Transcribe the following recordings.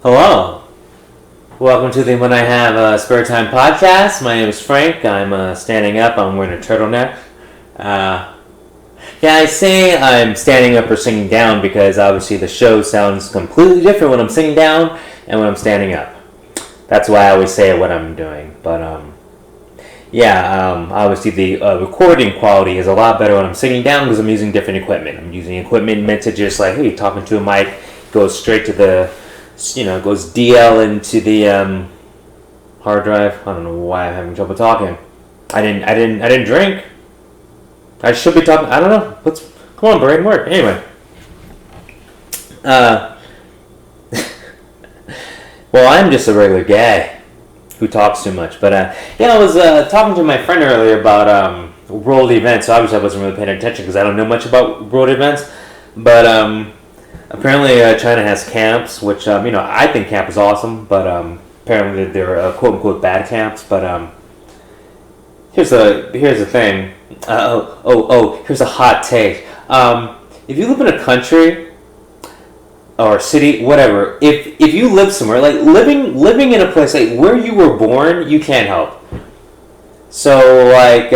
Hello. Welcome to the When I Have Spare Time podcast. My name is Frank. I'm standing up. I'm wearing a turtleneck. I say I'm standing up or sitting down because obviously the show sounds completely different when I'm sitting down and when I'm standing up. That's why I always say what I'm doing. But obviously the recording quality is a lot better when I'm sitting down because I'm using different equipment. I'm using equipment meant to just like, hey, talking to a mic, goes straight to the, goes DL into the hard drive. I don't know why I'm having trouble talking. I didn't drink. I should be talking. I don't know. Come on, brain, work. Anyway. Well, I'm just a regular guy who talks too much. But I was talking to my friend earlier about world events. So obviously I wasn't really paying attention because I don't know much about world events. But apparently China has camps, which I think camp is awesome. But apparently they're quote unquote bad camps. But here's the thing. Here's a hot take. If you live in a country or city, whatever, if you live somewhere, like living in a place like where you were born, you can't help. So, like,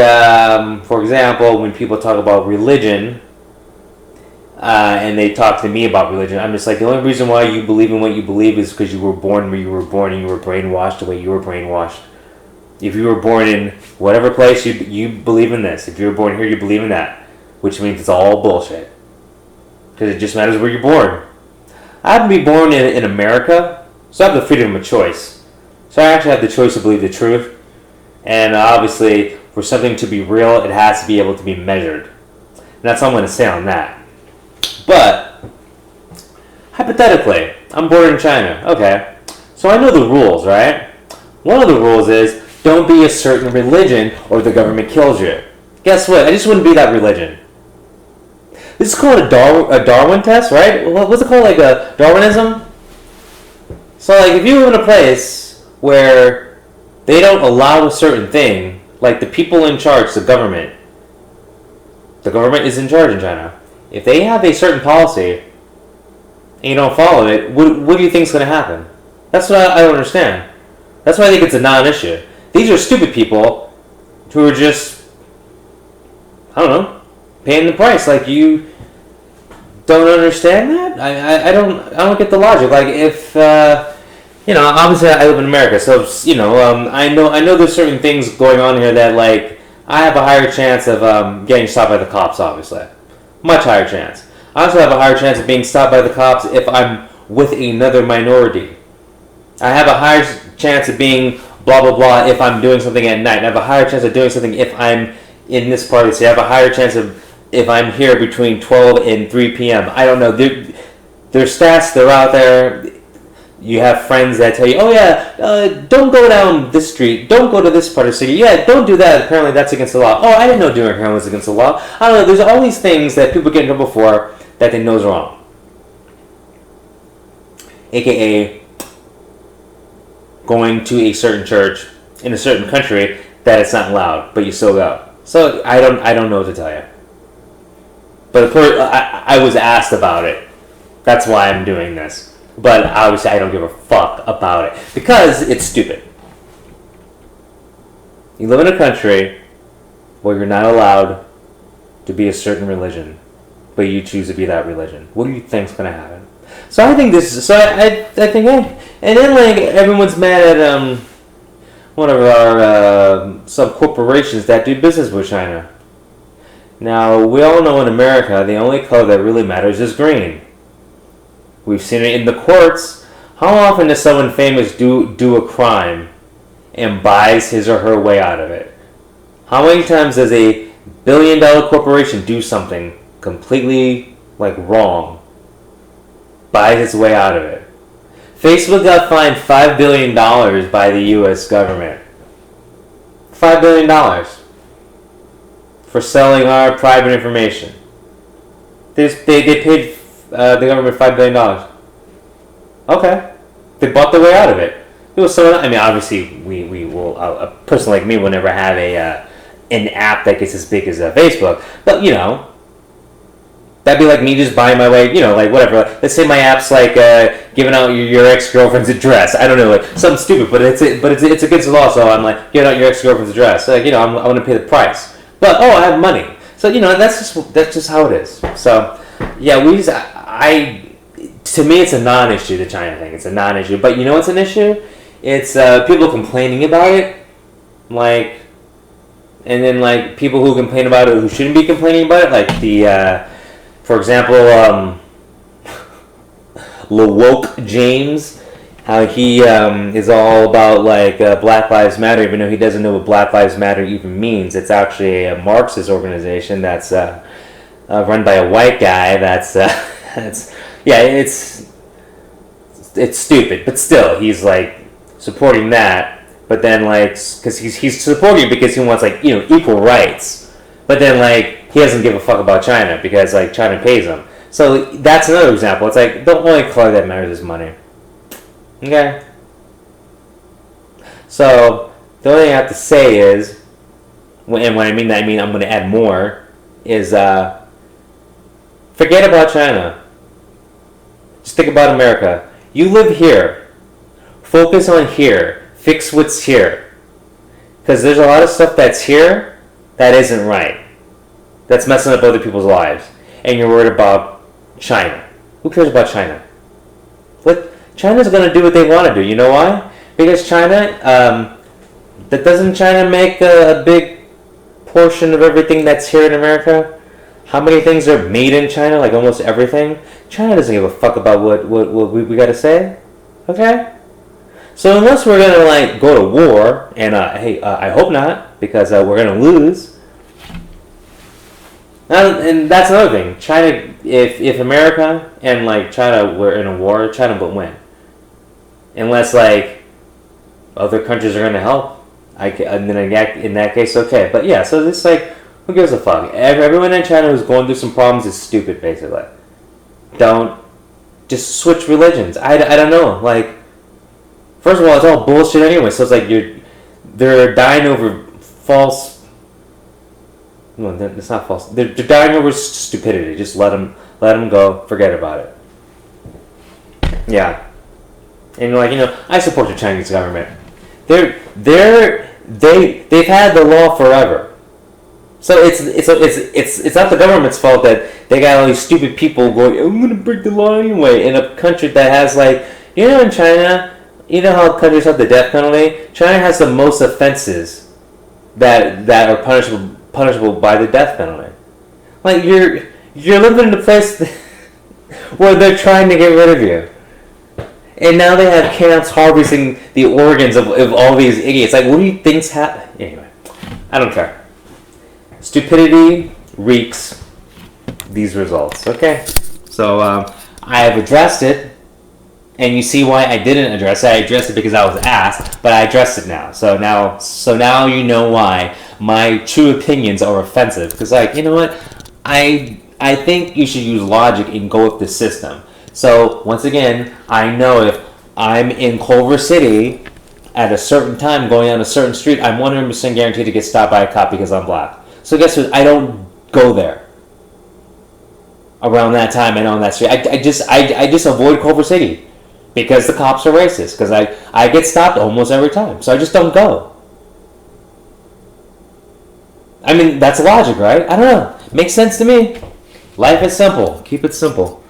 for example, when people talk about religion, and they talk to me about religion, I'm just like, the only reason why you believe in what you believe is because you were born where you were born and you were brainwashed the way you were brainwashed. If you were born in whatever place, you believe in this. If you were born here, you believe in that. Which means it's all bullshit. Because it just matters where you're born. I happen to be born in America, so I have the freedom of choice. So I actually have the choice to believe the truth. And obviously, for something to be real, it has to be able to be measured. And that's all I'm going to say on that. But, hypothetically, I'm born in China. Okay. So I know the rules, right? One of the rules is, don't be a certain religion or the government kills you. Guess what? I just wouldn't be that religion. This is called a Darwin test, right? What's it called? Like a Darwinism? So like if you live in a place where they don't allow a certain thing, like the people in charge, the government is in charge in China. If they have a certain policy and you don't follow it, what do you think is going to happen? That's what I don't understand. That's why I think it's a non-issue. These are stupid people who are just, I don't know, paying the price. Like, you don't understand that? I don't get the logic. Like, if obviously I live in America, so I know there's certain things going on here that, like, I have a higher chance of getting stopped by the cops. Obviously, much higher chance. I also have a higher chance of being stopped by the cops if I'm with another minority. I have a higher chance of being blah blah blah if I'm doing something at night. I have a higher chance of doing something if I'm in this part of the city. I have a higher chance of if I'm here between 12 and 3 p.m. I don't know. There's stats. They're out there. You have friends that tell you, oh yeah, don't go down this street. Don't go to this part of the city. Yeah, don't do that. Apparently that's against the law. Oh, I didn't know doing heroin was against the law. I don't know. There's all these things that people get in trouble for that they know is wrong. AKA going to a certain church in a certain country that it's not allowed, but you still go. So I don't know what to tell you. But I was asked about it. That's why I'm doing this. But obviously I don't give a fuck about it because it's stupid. You live in a country where you're not allowed to be a certain religion, but you choose to be that religion. What do you think's gonna happen? So I think this is. So I think, hey, and then like everyone's mad at one of our some corporations that do business with China. Now we all know in America the only color that really matters is green. We've seen it in the courts. How often does someone famous do a crime and buys his or her way out of it? How many times does a billion-dollar corporation do something completely like wrong? Buys its way out of it. Facebook got fined $5 billion by the U.S. government. $5 billion for selling our private information. They paid the government $5 billion. Okay. They bought their way out of it. It was so. I mean, obviously, we will. A person like me will never have an app that gets as big as Facebook. But That'd be like me just buying my way, like whatever. Let's say my app's like giving out your ex girlfriend's address. I don't know, like something stupid, but it's against the law. So I'm like giving out your ex girlfriend's address. Like I'm going to pay the price, but I have money. So that's just how it is. So yeah, to me it's a non-issue, the China thing. It's a non-issue, but you know what's an issue? It's people complaining about it, like, and then like people who complain about it who shouldn't be complaining about it, like for example, LeWoke James, how he is all about like Black Lives Matter, even though he doesn't know what Black Lives Matter even means. It's actually a Marxist organization that's run by a white guy. It's stupid, but still he's like supporting that. But then like, because he's supporting it because he wants like equal rights. But then like he doesn't give a fuck about China because like China pays him. So that's another example. It's like the only color that matters is money. Okay. So the only thing I have to say is, and when I mean that, I mean I'm going to add more, is forget about China. Just think about America. You live here. Focus on here. Fix what's here. Because there's a lot of stuff that's here that isn't right. That's messing up other people's lives. And you're worried about China. Who cares about China? China's going to do what they want to do. You know why? Because China, doesn't China make a big portion of everything that's here in America? How many things are made in China? Like almost everything. China doesn't give a fuck about what we got to say. Okay? So unless we're going to like go to war, and I hope not, because we're going to lose. And that's another thing. China, if America and like China were in a war, China would win. Unless like other countries are going to help, and then in that case, okay. But yeah, so it's like, who gives a fuck? Everyone in China who's going through some problems is stupid, basically. Don't just switch religions. I don't know. Like, first of all, it's all bullshit anyway. So it's like they're dying over false. No, it's not false. They're dying over stupidity. Just let them go. Forget about it. Yeah. And like I support the Chinese government. They've had the law forever. So it's not the government's fault that they got all these stupid people going, I'm gonna break the law anyway, in a country that has like, in China, how countries have the death penalty? China has the most offenses that are punishable by the death penalty. Like you're living in a place where they're trying to get rid of you. And now they have camps harvesting the organs of all these idiots. Like, what do you think's happening? Anyway, I don't care. Stupidity reeks these results. Okay? So, I have addressed it. And you see why I didn't address it. I addressed it because I was asked, but I addressed it now. So now you know why my true opinions are offensive. Because, like, you know what? I think you should use logic and go with the system. So, once again, I know if I'm in Culver City at a certain time going down a certain street, I'm 100% guaranteed to get stopped by a cop because I'm black. So guess what? I don't go there around that time and on that street. I just avoid Culver City because the cops are racist. Because I get stopped almost every time. So I just don't go. I mean, that's logic, right? I don't know. Makes sense to me. Life is simple. Keep it simple.